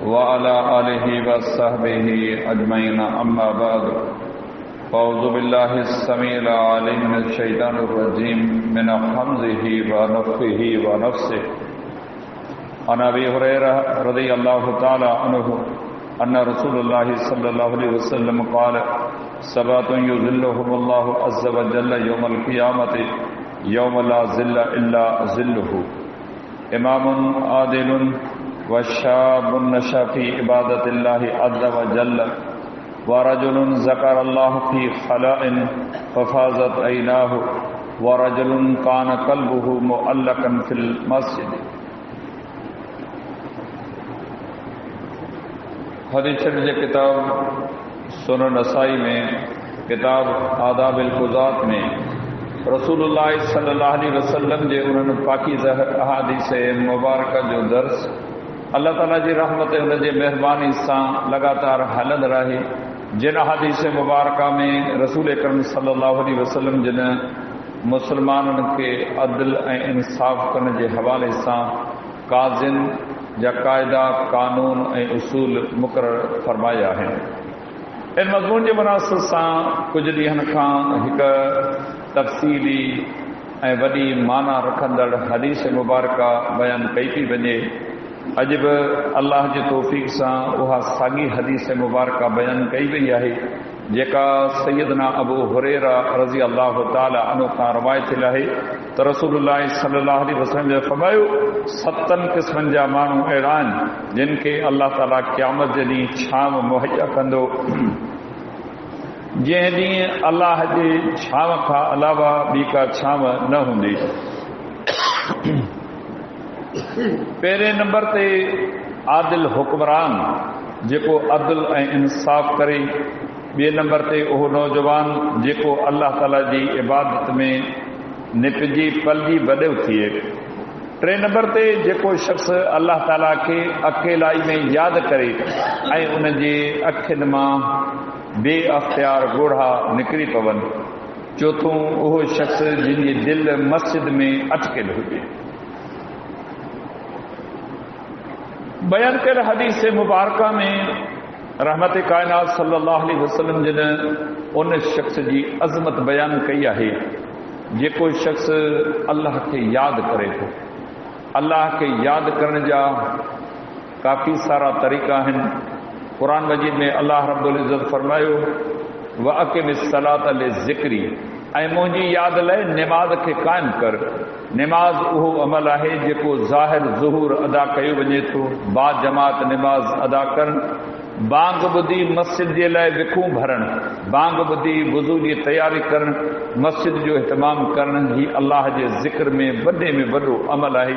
वअला आलिहि वस्सहबिहि अजमईन अम्मा बाद फ़अऊज़ु बिल्लाहि स्समीइल अलीम मिनश शैतानिर रजीम मिन हम्ज़िहि व नफ़्ख़िहि व नफ़्सिहि अन अबी हुरैरा रज़ियल्लाहु तआला अन्हु अन्न रसूलुल्लाहि सल्लल्लाहु अलैहि वसल्लम क़ाल सबअतुन युज़िल्लुहुमुल्लाहु अज़्ज़ व जल्ल यौमल क़ियामति यौम ला ज़िल्ला इल्ला ज़िल्लुहु इमामुन आदिलुन व शाबुन नशा फ़ी इबादतिल्लाहि अज़्ज़ व जल्ल व रजुलुन ज़करल्लाह फ़ी ख़लाइन फ़फ़ाज़त ऐनाहु व रजुलुन कान क़ल्बुहु मुअल्लक़न फ़िल मस्जिद। हदीस शरीफ जे किताब सुनन नसाई में किताब आदाबिल क़ुज़ात में रसूलुल्लाह सल्लल्लाहु अलैहि वसल्लम जे उन्हनि पाकीज़ा अहादीस मुबारक जो दर्स अल्लाह ताला जी रहमत उन जे महिरबानी सां लगातार हलंदड़ रहे। जिन अहादीस मुबारक में रसूल अकरम सल्लल्लाहु अलैहि वसल्लम जिन मुसलमाननि खे अदल ऐं इंसाफ़ करण जे हवाले सां काज़िन जा क़ाइदा कानून ऐं उसूल मुक़ररु फरमाया आहिनि। इन मज़मून जे मुनासिब सां कुझु ॾींहंनि खां हिकु तफ़सीली ऐं वॾी माना रखंदड़ हदीस मुबारक बयानु कई थी वञे। अॼु बि अल्लाह जी तौफ़ीक़ सां उहा साॻी हदीस मुबारक बयानु कई वई आहे जेका सैयदना अबू हुरैरा रज़ी अल्लाहु तआला अन्हु खां रवायत थियल आहे त रसूलुल्लाह सल्लल्लाहु अलैहि वसल्लम जो फरमायो 7 क़िस्मनि जा माण्हू अहिड़ा आहिनि जिन खे अल्लाह ताला क़यामत जे ॾींहुं छांव मुहैया कंदो जंहिं ॾींहुं अल्लाह जे छांव खां अलावा ॿी का छांव न हूंदी। पहिरें नंबर ते आदिल हुक्मरान जेको अदल ऐं इंसाफ़ करे। ॿिए नंबर ते उहो नौजवान जेको अल्लाह ताला जी इबादत में निपजी पलिजी वॾो थिए। टे नंबर ते जेको शख़्स अल्लाह ताला खे अकेलाई में यादि करे ऐं उन जे अखियुनि मां बे अख़्तियार ॻोढ़ा निकिरी पवनि। चोथों उहो शख़्स जंहिंजी दिलि मस्जिद में अटकियल हुजे। बयान कयल हदीस मुबारक में रहमत कायनात सल्लल्लाहु अलैहि वसल्लम जिन उन शख़्स जी अज़मत बयानु कई आहे जेको शख़्स अल्लाह खे यादि करे थो। अल्लाह खे यादि करण जा काफ़ी सारा तरीक़ा आहिनि। क़ुरान मजीद में अल्लाह रब्बुल इज़्ज़त फरमायो व अक़िमिस्सलात लिज़िक्री ऐं मुंहिंजी यादि लाइ निमाज़ खे क़ाइमु कर। निमाज़ उहो अमल आहे जेको ज़ाहिर ज़ुहूर अदा कयो वञे थो। बा जमात निमाज़ अदा करणु, बांग ॿुधी मस्जिद जे लाइ विखूं भरणु, बांग ॿुधी वुज़ू जी तयारी करणु, मस्जिद जो इहतमाम करणु, ही अल्लाह जे ज़िक्र में वॾे में वॾो अमल आहे।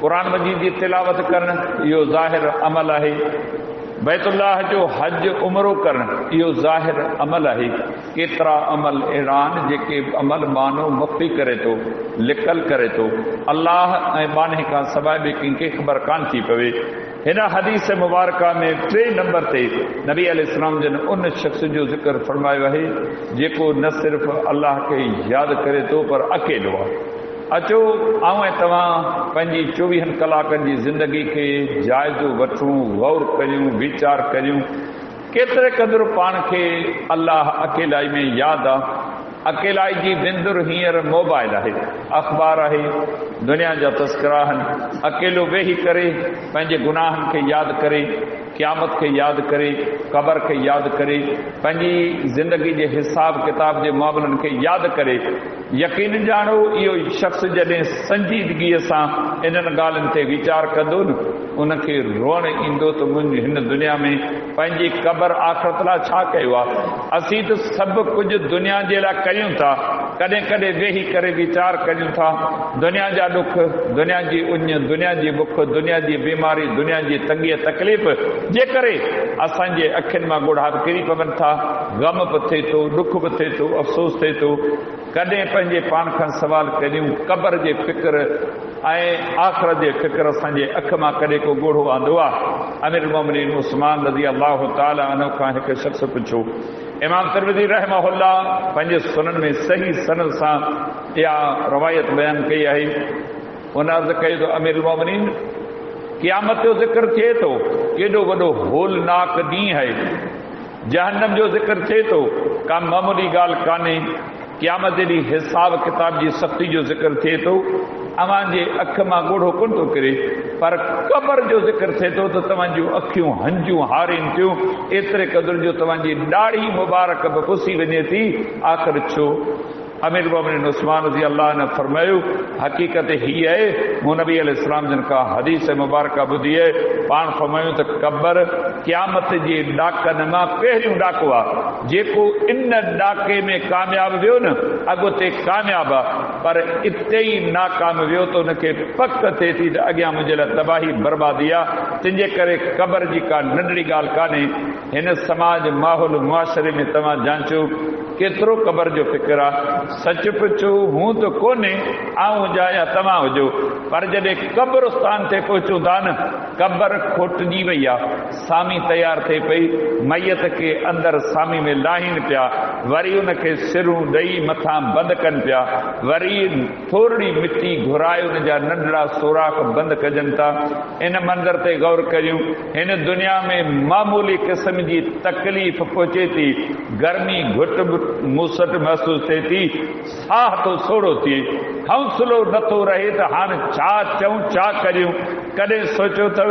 क़ुरान मजीद जी तिलावत करणु इहो ज़ाहिर अमल आहे। बैतुल्लाह जो हज उमरो करणु इहो ज़ाहिर अमल आहे। केतिरा अमल अहिड़ा आहिनि जेके अमल मानो मुख़्फ़ी करे थो, लिकल करे थो। अल्लाह ऐं माने खां सवाइ बि कंहिंखे ख़बर कान थी पवे। हिन हदीस मुबारक में 3 नंबर ते नबी अलैहिस्सलाम जन उन शख़्स जो ज़िक्र फरमायो आहे जेको न सिर्फ़ अल्लाह खे यादि करे थो पर अकेलो आहे। अचो आऊं ऐं तव्हां पंहिंजी 24 कलाकनि जी ज़िंदगी खे जाइज़ो वठूं, गौर करियूं, वीचार करियूं। केतिरे क़दुरु पाण खे अल्लाह अकेलाई में यादि आहे। अकेलाई जी विंदुर हींअर मोबाइल आहे, अख़बार आहे, दुनिया जा तस्करा आहिनि। अकेलो वेही करे पंहिंजे गुनाहनि खे यादि करे, क़यामत खे यादि करे, क़बर खे यादि करे, पंहिंजी ज़िंदगी जे हिसाब किताब जे मामलनि खे यादि करे। यकीन ॼाणो इहो शख़्स जॾहिं संजीदगीअ सां इन्हनि ॻाल्हियुनि ते वीचार कंदो न उनखे रोअणु ईंदो त मुंहिंजी हिन दुनिया में पंहिंजी क़बर आख़िरत लाइ छा कयो आहे। असीं त सभु कुझु दुनिया जे लाइ कयूं था, कॾहिं कॾहिं वेही करे वीचार कयूं था। दुनिया जा ॾुख, दुनिया जी उञ, दुनिया जी बुख, दुनिया जी बीमारी, दुनिया जी तंगी तकलीफ़ जे करे असांजे अखियुनि मां ॻोढ़ा किरी पवनि था। ग़म बि थिए थो, ॾुख बि थिए थो, अफ़सोस थिए थो। कॾहिं पंहिंजे पाण खां सवाल करियूं क़बर जे फ़िक्र ऐं आख़िरत जे फ़िक्र असांजे अख मां कॾहिं को ॻोढ़ो आंदो आहे। अमीरुल मोमिनीन उस्मान रज़ी अल्लाह तआला अन्हु खां हिकु शख़्स पुछो। इमाम तिरमिज़ी रहमहुल्लाह पंहिंजे सुनन में सही सनद सां इहा रवायत बयानु कई आहे। उन अर्ज़ु कई त अमीरुल मोमिनीन क़यामत जो ज़िक्र थिए थो, केॾो वॾो होलनाक ॾींहुं आहे। जहन्नम जो ज़िक्र थिए थो, का मामूली ॻाल्हि कान्हे। क़यामत जे ॾींहुं हिसाब किताब जी सख़्ती जो ज़िक्र थिए थो, अव्हां जे अख मां ॻोढ़ो कोन थो किरे, पर क़बर जो ज़िक्र थिए थो त तव्हांजूं अखियूं हंजूं हारीनि थियूं, एतिरे क़दुरु जो तव्हांजी ॾाढ़ी मुबारक बि पुसी वञे थी। आख़िर छो? अमीर मोमिनीन उस्मान रज़ी अल्लाह ने फरमायो, हक़ीक़त ही आहे, मूं नबी अलैहिस्सलाम जिन खां हदीस मुबारक ॿुधी आहे, पाण फरमायूं त क़बर क़यामत जे ॾाकनि मां पहिरियों ॾाको आहे। जेको इन ॾाके में कामयाब वियो न, अॻिते कामयाब आहे, पर इते ई नाकाम वियो त उनखे पक थिए थी त अॻियां मुंहिंजे लाइ तबाही बर्बादी आहे। तंहिंजे करे क़बर जी का नंढड़ी ॻाल्हि कान्हे। हिन समाज माहौल मुआशरे में तव्हां जांचो केतिरो क़बर जो फ़िक्र आहे। सच पुछो, हूं त कोन्हे, आऊं हुजां या तव्हां हुजो, पर जॾहिं क़ब्रस्तान ते पहुचूं था न, क़बर खोटजी वई आहे, सामी तयारु थिए पई, मैयत खे अंदरि सामी में लाहीनि पिया, वरी उनखे सिरूं ॾेई मथां बंदि कनि पिया, वरी थोरी मिटी घुराए उन जा नंढड़ा सोराख बंदि कजनि था। इन मंज़र ते गौर करियूं। हिन दुनिया में मामूली क़िस्म जी तकलीफ़ पहुचे थी, गर्मी घुट मुसट महसूस थिए थी, साह तो सोड़ो थिए, हौसलो नथो रहे त हाणे छा चऊं छा करियूं। कॾहिं सोचियो अथव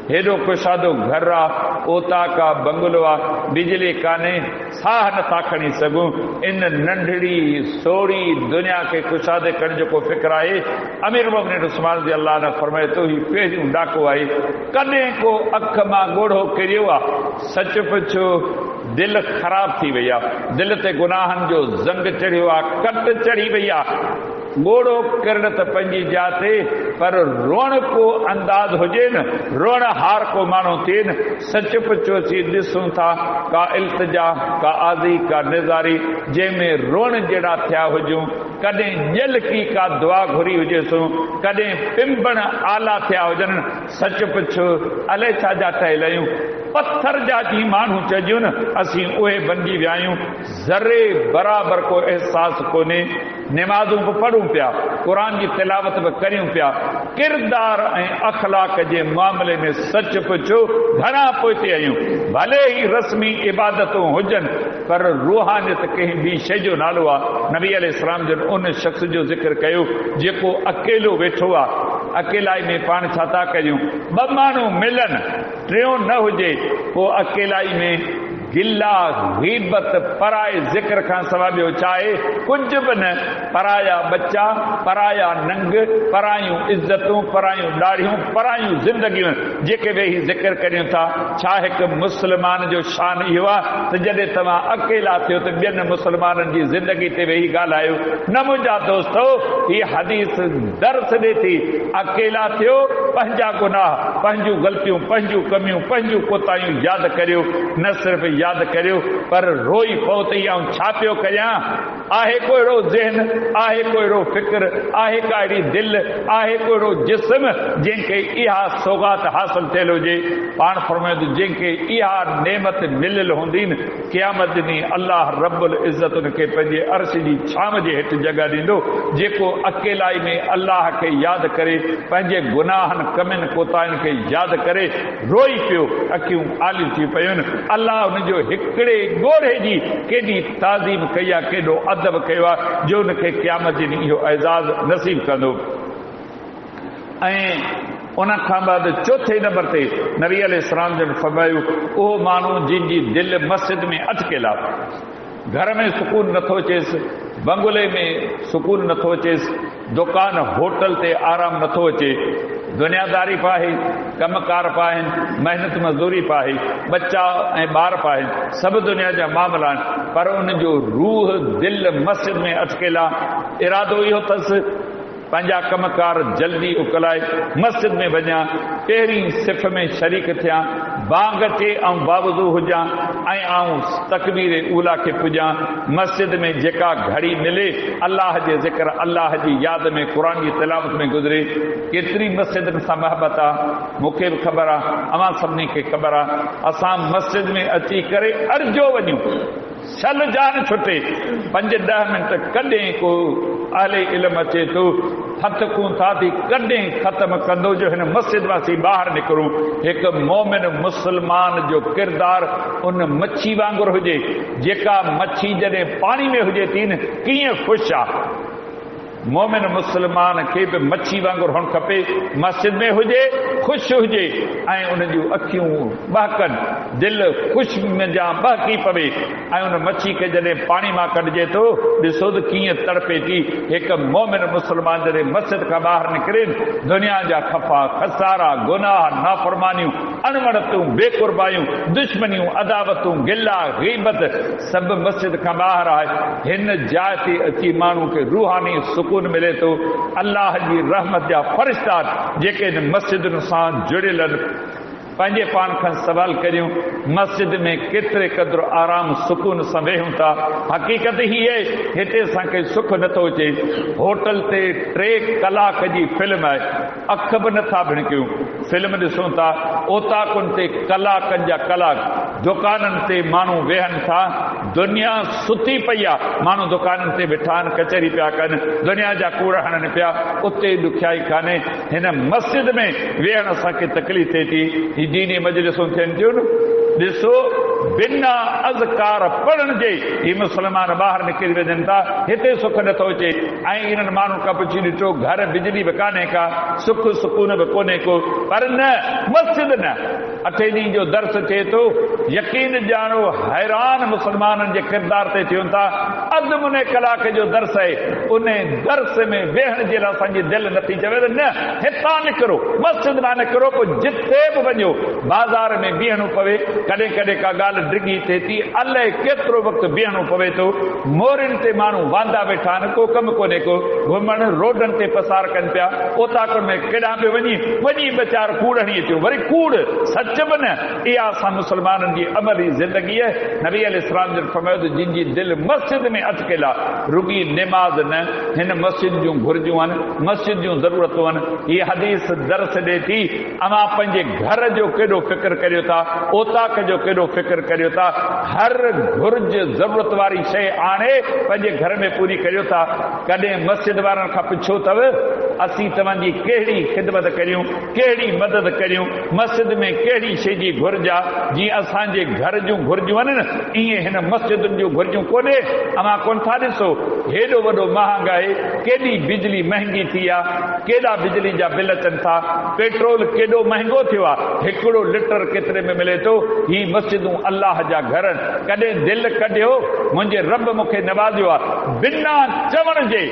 हेॾो कुशादो घर आहे, ओताका बंगलो आहे, बिजली कान्हे, साह नथा खणी सघूं। इन नंढड़ी सोड़ी दुनिया खे कुशादे करण जो को फ़िक्र आहे? अमीर मोमिनीन उस्मान रज़ी अल्लाह ने फरमाए थो, ही पहिरियों ॾाको आहे। कॾहिं को अख मां ॻोढ़ो किरियो आहे? सच पुछो, दिलि ख़राब थी वई आहे, दिलि ते गुनाहनि जो ज़ंग चढ़ियो आहे, कट चढ़ी वई आहे। ॻोढ़ो किरण त पंहिंजी जाते, पर रोअण को अंदाज़ हुजे न, रोअण हार को माण्हू थिए न। सच पुछो, असीं ॾिसूं था का इल्तिजा, का आज़ी, का निज़ारी जंहिंमें रोअण जहिड़ा थिया हुजूं, कॾहिं ॼल की का दुआ घुरी हुजेसूं, कॾहिं पिंबण आला थिया हुजनि। सच पुछो, अलाए छा जा ठहियल आहियूं, पत्थर जा जी माण्हू चइजूं न, असीं उहे बणिजी विया आहियूं। ज़रे बराबरि को अहसास कोन्हे। निमाज़ूं बि पढ़ूं पिया, क़ुर जी तिलावत बि करियूं पिया, किरदार ऐं अख़लाक जे मामले में सच पुछो घणा पोइते आहियूं। भले ई रस्मी इबादतूं हुजनि, पर रूहानियत कंहिं ॿी शइ जो नालो आहे। नबी अलैहिस्सलाम जन उन शख़्स जो ज़िक्र कयो जेको अकेलो वेठो आहे। अकेलाई में पाण छा था करियूं? ॿ माण्हू मिलनि, टियों न हुजे, पोइ अकेलाई में गिला गीबत पराए ज़िक्र खां सवाइ ॿियो छा आहे? कुझु बि न। पराया बच्चा, पराया नंग, परायूं इज़तूं, परायूं ॾाढ़ियूं, परायूं ज़िंदगियूं जेके वेही ज़िक्र करियूं था। छा हिकु मुस्लमान जो शान इहो आहे त जॾहिं तव्हां अकेला थियो त ॿियनि मुस्लमाननि जी ज़िंदगी ते वेही ॻाल्हायो? न मुंहिंजा दोस्तो, हीअ हदीस दर्स ॾे थी, अकेला थियो, पंहिंजा गुनाह, पंहिंजूं ग़लतियूं, पंहिंजूं कमियूं, पंहिंजूं कोताहियूं यादि करियो। न सिर्फ़ु यादि करियो, पर रोई पओ त आऊं छा पियो कयां? आहे को अहिड़ो ज़हन, आहे को अहिड़ो फ़िक्र, आहे का अहिड़ी दिलि, आहे को अहिड़ो जिस्म जंहिंखे इहा सौगात हासिल थियल हुजे? पाण फरमायो त जंहिंखे इहा नेमत मिलियल हूंदी न, क़यामत ॾींहुं अल्लाह रब्बुल इज़्ज़त उनखे पंहिंजे अर्श जी छांव जे हेठि जॻह ॾींदो। जेको अकेलाई में अल्लाह खे यादि करे, पंहिंजे गुनाहनि कमियुनि कोताहियुनि खे यादि करे रोई पियो, अखियूं आलियूं थी पयूं, अल्लाह उनजो हिकिड़े ॻोढ़े जी केॾी ताज़ीम कई आहे, केॾो अदब कयो आहे, जो उनखे क़यामत जे ॾींहुं इहो एज़ाज़ नसीब कंदो। ऐं उन खां बाद चौथे नंबर ते नबी अलैहिस्सलाम जन फरमायो, उहो माण्हू जंहिंजी दिलि मस्जिद में अटकियल आहे, घर में सुकून नथो अचेसि, बंगले में सुकून नथो अचेसि, दुकान होटल ते आराम नथो अचे, दुनियादारी पाहे, कमकार पाहिनि, महिनत मज़दूरी पाहे, बच्चा ऐं ॿार पाहिनि, सभु दुनिया जा मामला आहिनि, पर उनजो रूह दिलि मस्जिद में अटकियल आहे। इरादो इहो अथसि पंहिंजा कमकार जल्दी उकलाए मस्जिद में वञा, पहिरीं सिफ़ में शरीक थियां, बांग अचे ऐं बावज़ू हुजां, ऐं आऊं तकबीर ऊला खे पुॼां। मस्जिद में जेका घड़ी मिले अल्लाह जे ज़िक्र, अल्लाह जी यादि में, क़ुर जी तिलावत में गुज़रे। केतिरी मस्जिदनि सां महबत आहे, मूंखे बि ख़बर आहे, अव्हां सभिनी खे ख़बर आहे। असां मस्जिद में अची करे अर्जो वञूं, छल जान छुटे, 5-10 मिंट कॾहिं को अहले इल्म अचे थो हथकूं था थी कॾहिं ख़त्म कंदो जो हिन मस्जिद मां ॿाहिरि निकिरूं। हिकु मोमिन मुस्लमान जो किरदार उन मच्छी वांगुरु हुजे जेका मच्छी जॾहिं पाणी में हुजे थी न कीअं ख़ुशि आहे। मोमिन मुस्लमान खे बि मच्छी वांगुरु हुअणु खपे, मस्जिद में हुजे ख़ुशि हुजे ऐं उन जूं अखियूं बहकनि, दिलि ख़ुशि में जा बहकी पवे ऐं उन मच्छी खे जॾहिं पाणी मां कढिजे थो ॾिसो त कीअं तड़पे थी। हिकु मोमिन मुस्लमान जॾहिं मस्जिद खां ॿाहिरि निकिरे दुनिया जा खफ़ा खसारा गुनाह नाफ़रमानियूं अणवणतूं बेक़ुरबायूं दुश्मनियूं अदावतूं गिला ग़ीबत सभु मस्जिद खां ॿाहिरि आहे। हिन जाइ ते अची माण्हू खे रूहानी सुकून मिले थो। अल्लाह जी रहमत जा फ़रिश्ता जेके हिन मस्जिदुनि सां जुड़ियल आहिनि पंहिंजे पाण खां सवाल करियूं मस्जिद में केतिरे क़दुरु आराम सुकून सां वेहूं था। हक़ीक़त ही आहे हिते असांखे सुख नथो अचे। होटल ते 3 कलाक जी फिल्म आहे, अख बि नथा भिणकियूं, फिल्म ॾिसूं था। ओताकुनि ते कलाकनि जा कलाक, दुकाननि ते माण्हू वेहनि था, दुनिया सुती पई आहे, माण्हू दुकाननि ते वेठा आहिनि, कचहरी पिया कनि, दुनिया जा कूड़ हणनि पिया, उते ॾुखियाई कान्हे। हिन मस्जिद में वेहण असांखे तकलीफ़ थिए थी। ही दीनी मजलिसूं थियनि थियूं न, ॾिसो बिना अज़कार पढ़ण जे ही मुस्लमान ॿाहिरि निकिरी वञनि था, हिते सुख नथो अचे। ऐं इन्हनि माण्हुनि खां पुछी ॾिठो घर बिजली बि कान्हे का, सुख सुकून बि कोन्हे को, पर न मस्जिद न। 8 ॾींहं जो दर्स थिए थो, यकीन ॼाणो हैरान मुस्लमाननि जे किरदार ते थियूं था। अधु मुने कलाक जो दर्स आहे, उन दर्स में वेहण जे लाइ असांजी दिलि नथी चवे त न हितां निकिरो, मस्जिद मां निकिरो, पोइ जिते बि वञो बाज़ार में बीहणो पवे, कॾहिं कॾहिं का ॻाल्हि डिघी थिए थी, अलाए केतिरो वक़्तु बीहणो पवे थो। मोरियुनि ते माण्हू वांदा वेठा आहिनि, को कमु कोन्हे को, घुमण रोडनि ते पसार कनि पिया, ओताकुनि में केॾां बि वञी वीचार कूड़ हणी अचो, वरी कूड़ सच बि न। इहा असां मुस्लमाननि जी अमली ज़िंदगी आहे। नबी अलैहिस्सलाम जन फरमायो जिनजी दिलि मस्जिद में अटकियल आहे, रुॻी निमाज़ न, हिन मस्जिद जूं घुर्जूं आहिनि, मस्जिद जूं ज़रूरतूं आहिनि। हीअ हदीस दर्स ॾिए थी अवां पंहिंजे घर जो केॾो फ़िक्र करियो था, ओताक जो केॾो फ़िक्र करियो था, हर घुर्ज ज़रूरत वारी शइ आणे पंहिंजे घर में पूरी करियो था। कॾहिं मस्जिद वारनि खां पुछो अथव असीं तव्हांजी कहिड़ी ख़िदमत करियूं, कहिड़ी मदद करियूं, मस्जिद में कहिड़ी शइ जी घुर्ज आहे। जीअं असांजे घर जूं घुर्जूं आहिनि न, ईअं हिन मस्जिदुनि जूं घुर्जूं कोन्हे। अवां कोन था ॾिसो हेॾो वॾो महांगाई, केॾी बिजली महांगी थी आहे, केॾा बिजली जा बिल अचनि था, पेट्रोल केॾो महांगो थियो आहे, 1 लीटर केतिरे में मिले थो। ही मस्जिदूं अल्लाह जा घर आहिनि। कॾहिं दिलि कढियो मुंहिंजे रब मूंखे नवाज़ियो आहे, बिना चवण जे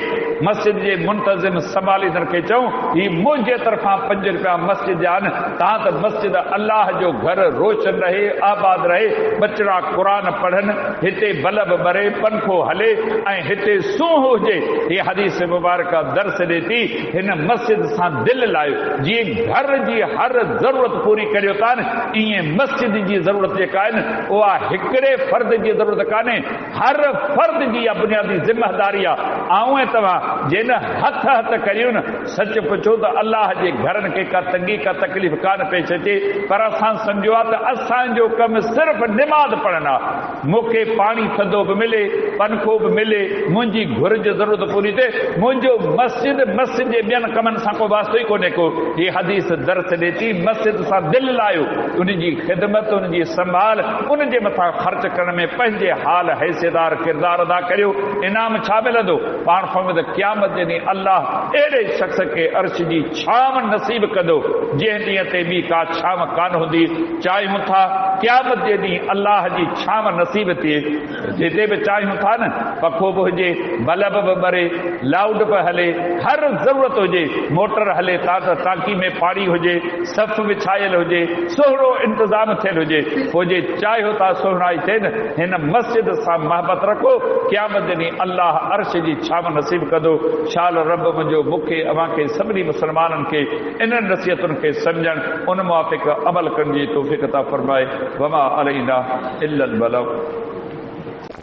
मस्जिद जे मुंतज़िम संभालींदड़ खे चऊं ही मुंहिंजे तरफ़ां 5 रुपया मस्जिद जा आहिनि, तव्हां त मस्जिद अल्लाह जो घर रोशन रहे, आबाद रहे, बचड़ा क़ुरान पढ़नि, हिते बल्ब ॿरे, पंखो हले ऐं हिते सूंह हुजे। हीअ हदीस मुबारक दर्स ॾिए थी हिन मस्जिद सां दिलि लायो। जीअं घर जी हर ज़रूरत पूरी करियो था न, ईअं मस्जिद जी ज़रूरत जेका आहे न उहा हिकिड़े फ़र्द जी ज़रूरत कान्हे, हर फ़र्द जी इहा बुनियादी ज़िमेदारी आहे। ऐं तव्हां जे न हथ करियो न, सच पुछो त अल्लाह जे घरनि खे का तंगी का तकलीफ़ कान पेश अचे, पर असां सम्झो आहे त असांजो कमु सिर्फ़ु निमाज़ पढ़णु आहे। मूंखे पाणी थधो बि मिले, पंखो बि मिले, मुंहिंजी घुर्ज ज़रूरत पूरी थिए, मुंहिंजो मस्जिद जे ॿियनि कमनि सां को वास्तो ई कोन्हे को। हीअ हदीस दर्स ॾिए थी मस्जिद सां दिलि लायो, उनजी ख़िदमत, उनजी संभाल, उनजे मथां ख़र्च करण में पंहिंजे हाल हैसियतदार किरदार अदा करियो। इनाम छा मिलंदो? पाण फरमाईंदो त क़यामत जे ॾींहुं अल्लाह अहिड़े शख़्स खे अर्श जी छांव नसीब कंदो जंहिं ॾींहं ते ॿी का छांव कान हूंदी। चाहियूं था क़यामत जे ॾींहुं अल्लाह जी छांव नसीब थिए, जिते बि चाहियूं था न, पखो बि हुजे, बल्ब बि ॿरे, लाउड बि हले, हर ज़रूरत हुजे, मोटर हले, टांकी में पाणी हुजे, सफ़ विछायल हुजे, सुहिणो इंतज़ाम थियल हुजे, पोइ जे चाहियो था सुहिणाई थिए न, हिन मस्जिद सां मोहबत रखो, क़यामत जे ॾींहुं अल्लाह अर्श जी छांव नसीब कंदो। शाल रब मुंहिंजो मूंखे अव्हांखे सभिनी मुस्लमाननि खे इन्हनि नसीहतुनि खे सम्झण, उन मुआफ़िक़ अमल करण जी तौफ़ीक़ अता फ़रमाए। वमा अलैना इल्लल बलाग।